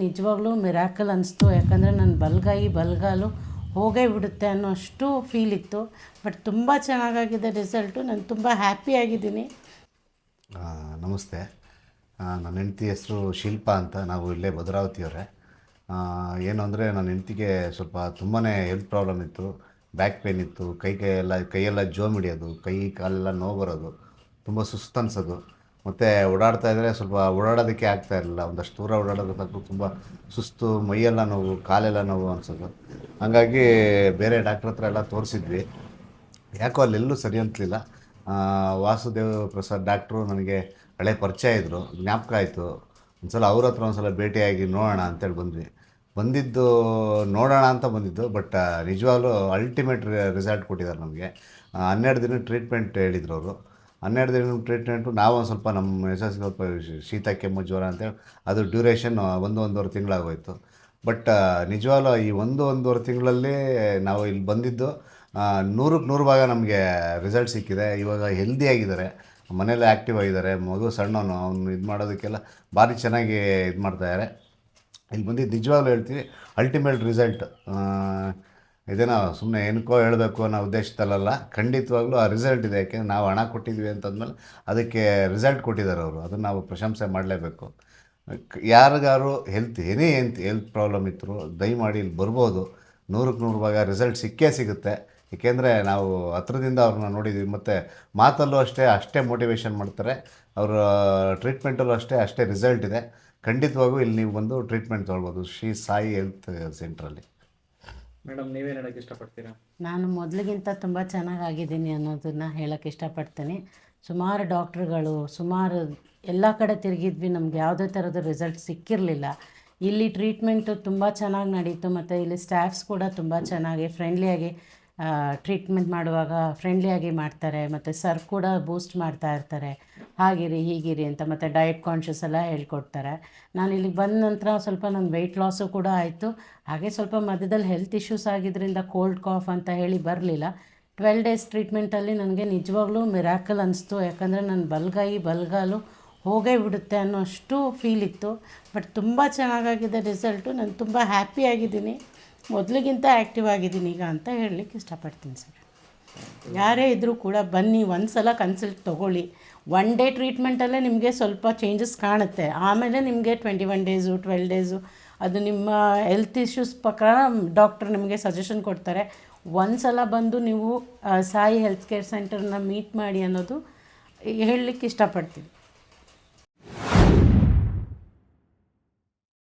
ನಿಜವಾಗ್ಲೂ ಮಿರಾಕಲ್ ಅನಿಸ್ತು. ಯಾಕಂದರೆ ನನ್ನ ಬಲಗಾಲು ಹೋಗೇ ಬಿಡುತ್ತೆ ಅನ್ನೋ ಅಷ್ಟು ಫೀಲ್ ಇತ್ತು. ಬಟ್ ತುಂಬ ಚೆನ್ನಾಗಾಗಿದೆ ರಿಸಲ್ಟು. ನಾನು ತುಂಬ ಹ್ಯಾಪಿಯಾಗಿದ್ದೀನಿ. ನಮಸ್ತೆ. ನನ್ನ ಹೆಂಡತಿ ಹೆಸರು ಶಿಲ್ಪಾ ಅಂತ. ನಾವು ಇಲ್ಲೇ ಭದ್ರಾವತಿಯವರೇ. ಏನು ಅಂದರೆ ನನ್ನ ಹೆಂಡತಿಗೆ ಸ್ವಲ್ಪ ತುಂಬಾ ಹೆಲ್ತ್ ಪ್ರಾಬ್ಲಮ್ ಇತ್ತು. ಬ್ಯಾಕ್ ಪೇನ್ ಇತ್ತು. ಕೈಯೆಲ್ಲ ಜೋಮ್ ಹಿಡಿಯೋದು, ಕೈ ಕಾಲೆಲ್ಲ ನೋವು ಬರೋದು, ತುಂಬ ಸುಸ್ತು ಅನ್ಸೋದು. ಮತ್ತು ಓಡಾಡ್ತಾ ಇದ್ದರೆ ಸ್ವಲ್ಪ ಓಡಾಡೋದಕ್ಕೆ ಆಗ್ತಾ ಇರಲಿಲ್ಲ. ಒಂದಷ್ಟು ದೂರ ಓಡಾಡೋದಕ್ಕೂ ತುಂಬ ಸುಸ್ತು, ಮೈಯೆಲ್ಲ ನೋವು, ಕಾಲೆಲ್ಲ ನೋವು ಅನಿಸೋದು. ಹಾಗಾಗಿ ಬೇರೆ ಡಾಕ್ಟ್ರ್ ಹತ್ರ ಎಲ್ಲ ತೋರಿಸಿದ್ವಿ. ಯಾಕೋ ಅಲ್ಲೆಲ್ಲೂ ಸರಿ ಅಂತಲಿಲ್ಲ. ವಾಸುದೇವ್ ಪ್ರಸಾದ್ ಡಾಕ್ಟ್ರು ನನಗೆ ಹಳೆ ಪರಿಚಯ ಇದ್ದರು, ಜ್ಞಾಪಕ ಆಯಿತು. ಒಂದು ಸಲ ಅವ್ರ ಹತ್ರ ಒಂದು ಸಲ ಭೇಟಿಯಾಗಿ ನೋಡೋಣ ಅಂತೇಳಿ ಬಂದಿದ್ದು ನೋಡೋಣ ಅಂತ ಬಂದಿದ್ದು. ಬಟ್ ನಿಜವಾಗ್ಲೂ ಅಲ್ಟಿಮೇಟ್ ರಿಸಲ್ಟ್ ಕೊಟ್ಟಿದ್ದಾರೆ ನಮಗೆ. 12 ದಿನ ಟ್ರೀಟ್ಮೆಂಟ್ ಹೇಳಿದ್ರು ಅವರು. 12 ದಿನ ಟ್ರೀಟ್ಮೆಂಟು ನಾವು ಒಂದು ಸ್ವಲ್ಪ ನಮ್ಮ ಯಶಸ್ಸಿಗೆ ಸ್ವಲ್ಪ ಶೀತ ಕೆಮ್ಮು ಜ್ವರ ಅಂತೇಳಿ ಅದು ಡ್ಯೂರೇಷನ್ 1-1.5 ತಿಂಗಳಾಗೋಯ್ತು. ಬಟ್ ನಿಜವಾಗ್ಲೂ ಈ 1-1.5 ತಿಂಗಳಲ್ಲಿ ನಾವು ಇಲ್ಲಿ ಬಂದಿದ್ದು 100ಕ್ಕೆ 100 ಭಾಗ ನಮಗೆ ರಿಸಲ್ಟ್ ಸಿಕ್ಕಿದೆ. ಇವಾಗ ಹೆಲ್ದಿಯಾಗಿದ್ದಾರೆ, ಮನೇಲಿ ಆ್ಯಕ್ಟಿವ್ ಆಗಿದ್ದಾರೆ. ಮಗು ಸಣ್ಣವನು, ಅವನು ಇದು ಮಾಡೋದಕ್ಕೆಲ್ಲ ಭಾರಿ ಚೆನ್ನಾಗಿ ಇದು ಮಾಡ್ತಾಯಿದ್ದಾರೆ. ಇಲ್ಲಿ ಬಂದಿದ್ದು ನಿಜವಾಗ್ಲೂ ಹೇಳ್ತೀವಿ ಅಲ್ಟಿಮೇಟ್ ರಿಸಲ್ಟ್. ಇದೇನೋ ಸುಮ್ಮನೆ ಏನಕ್ಕೋ ಹೇಳಬೇಕು ಅನ್ನೋ ಉದ್ದೇಶದಲ್ಲ, ಖಂಡಿತವಾಗ್ಲೂ ಆ ರಿಸಲ್ಟ್ ಇದೆ. ಯಾಕೆಂದರೆ ನಾವು ಹಣ ಕೊಟ್ಟಿದ್ವಿ ಅಂತಂದಮೇಲೆ ಅದಕ್ಕೆ ರಿಸಲ್ಟ್ ಕೊಟ್ಟಿದ್ದಾರೆ ಅವರು. ಅದನ್ನು ನಾವು ಪ್ರಶಂಸೆ ಮಾಡಲೇಬೇಕು. ಯಾರಿಗಾರು ಹೆಲ್ತ್ ಪ್ರಾಬ್ಲಮ್ ಇದ್ದರೂ ದಯಮಾಡಿ ಇಲ್ಲಿ ಬರ್ಬೋದು. 100ಕ್ಕೆ 100 ಭಾಗ ರಿಸಲ್ಟ್ ಸಿಕ್ಕೇ ಸಿಗುತ್ತೆ. ಏಕೆಂದರೆ ನಾವು ಹತ್ರದಿಂದ ಅವ್ರನ್ನ ನೋಡಿದ್ವಿ. ಮತ್ತು ಮಾತಲ್ಲೂ ಅಷ್ಟೇ ಮೋಟಿವೇಶನ್ ಮಾಡ್ತಾರೆ. ಅವರ ಟ್ರೀಟ್ಮೆಂಟಲ್ಲೂ ಅಷ್ಟೇ ರಿಸಲ್ಟ್ ಇದೆ. ಖಂಡಿತವಾಗೂ ಇಲ್ಲಿ ನೀವು ಬಂದು ಟ್ರೀಟ್ಮೆಂಟ್ ತೊಗೊಳ್ಬೋದು ಶ್ರೀ ಸಾಯಿ ಹೆಲ್ತ್ ಸೆಂಟ್ರಲ್ಲಿ. ಮೇಡಮ್, ನೀವೇನು ಹೇಳೋಕ್ಕೆ ಇಷ್ಟಪಡ್ತೀರಾ? ನಾನು ಮೊದಲಿಗಿಂತ ತುಂಬ ಚೆನ್ನಾಗಾಗಿದ್ದೀನಿ ಅನ್ನೋದನ್ನು ಹೇಳೋಕ್ಕೆ ಇಷ್ಟಪಡ್ತೀನಿ. ಸುಮಾರು ಡಾಕ್ಟ್ರುಗಳು, ಎಲ್ಲ ಕಡೆ ತಿರುಗಿದ್ವಿ, ನಮ್ಗೆ ಯಾವುದೇ ಥರದ ರಿಸಲ್ಟ್ ಸಿಕ್ಕಿರಲಿಲ್ಲ. ಇಲ್ಲಿ ಟ್ರೀಟ್ಮೆಂಟು ತುಂಬ ಚೆನ್ನಾಗಿ ನಡೀತು. ಮತ್ತು ಇಲ್ಲಿ ಸ್ಟಾಫ್ಸ್ ಕೂಡ ತುಂಬ ಚೆನ್ನಾಗಿ ಫ್ರೆಂಡ್ಲಿಯಾಗಿ ಟ್ರೀಟ್ಮೆಂಟ್ ಮಾಡುವಾಗ ಫ್ರೆಂಡ್ಲಿಯಾಗಿ ಮಾಡ್ತಾರೆ. ಮತ್ತು ಸರ್ ಕೂಡ ಬೂಸ್ಟ್ ಮಾಡ್ತಾ ಇರ್ತಾರೆ, ಹಾಗಿರಿ ಹೀಗಿರಿ ಅಂತ. ಮತ್ತು ಡಯಟ್ ಕಾನ್ಷಿಯಸ್ ಎಲ್ಲ ಹೇಳ್ಕೊಡ್ತಾರೆ. ನಾನು ಇಲ್ಲಿಗೆ ಬಂದ ನಂತರ ಸ್ವಲ್ಪ ನನ್ನ ವೆಯ್ಟ್ ಲಾಸು ಕೂಡ ಆಯಿತು. ಹಾಗೆ ಸ್ವಲ್ಪ ಮಧ್ಯದಲ್ಲಿ ಹೆಲ್ತ್ ಇಶ್ಯೂಸ್ ಆಗಿದ್ದರಿಂದ ಕೋಲ್ಡ್ ಕಾಫ್ ಅಂತ ಹೇಳಿ ಬರಲಿಲ್ಲ. 12 ಡೇಸ್ ಟ್ರೀಟ್ಮೆಂಟಲ್ಲಿ ನನಗೆ ನಿಜವಾಗ್ಲೂ ಮಿರಾಕಲ್ ಅನಿಸ್ತು. ಯಾಕಂದರೆ ನನ್ನ ಬಲಗಾಲು ಹೋಗೇ ಬಿಡುತ್ತೆ ಅನ್ನೋ ಅಷ್ಟು ಫೀಲ್ ಇತ್ತು. ಬಟ್ ತುಂಬ ಚೆನ್ನಾಗಾಗಿದೆ ರಿಸಲ್ಟು. ನಾನು ತುಂಬ ಹ್ಯಾಪಿಯಾಗಿದ್ದೀನಿ. ಮೊದಲಿಗಿಂತ ಆ್ಯಕ್ಟಿವ್ ಆಗಿದ್ದೀನಿ ಈಗ ಅಂತ ಹೇಳಲಿಕ್ಕೆ ಇಷ್ಟಪಡ್ತೀನಿ ಸರ್. ಯಾರೇ ಇದ್ದರೂ ಕೂಡ ಬನ್ನಿ, ಒಂದು ಸಲ ಕನ್ಸಲ್ಟ್ ತೊಗೊಳ್ಳಿ. 1 ಡೇ ಟ್ರೀಟ್ಮೆಂಟಲ್ಲೇ ನಿಮಗೆ ಸ್ವಲ್ಪ ಚೇಂಜಸ್ ಕಾಣುತ್ತೆ. ಆಮೇಲೆ ನಿಮಗೆ 21 ಡೇಸು 12 ಡೇಸು ಅದು ನಿಮ್ಮ ಹೆಲ್ತ್ ಇಶ್ಯೂಸ್ ಪ್ರಕಾರ ಡಾಕ್ಟ್ರ್ ನಿಮಗೆ ಸಜೆಷನ್ ಕೊಡ್ತಾರೆ. ಒಂದು ಸಲ ಬಂದು ನೀವು ಸಾಯಿ ಹೆಲ್ತ್ ಕೇರ್ ಸೆಂಟರ್ನ ಮೀಟ್ ಮಾಡಿ ಅನ್ನೋದು ಹೇಳಲಿಕ್ಕೆ ಇಷ್ಟಪಡ್ತೀನಿ.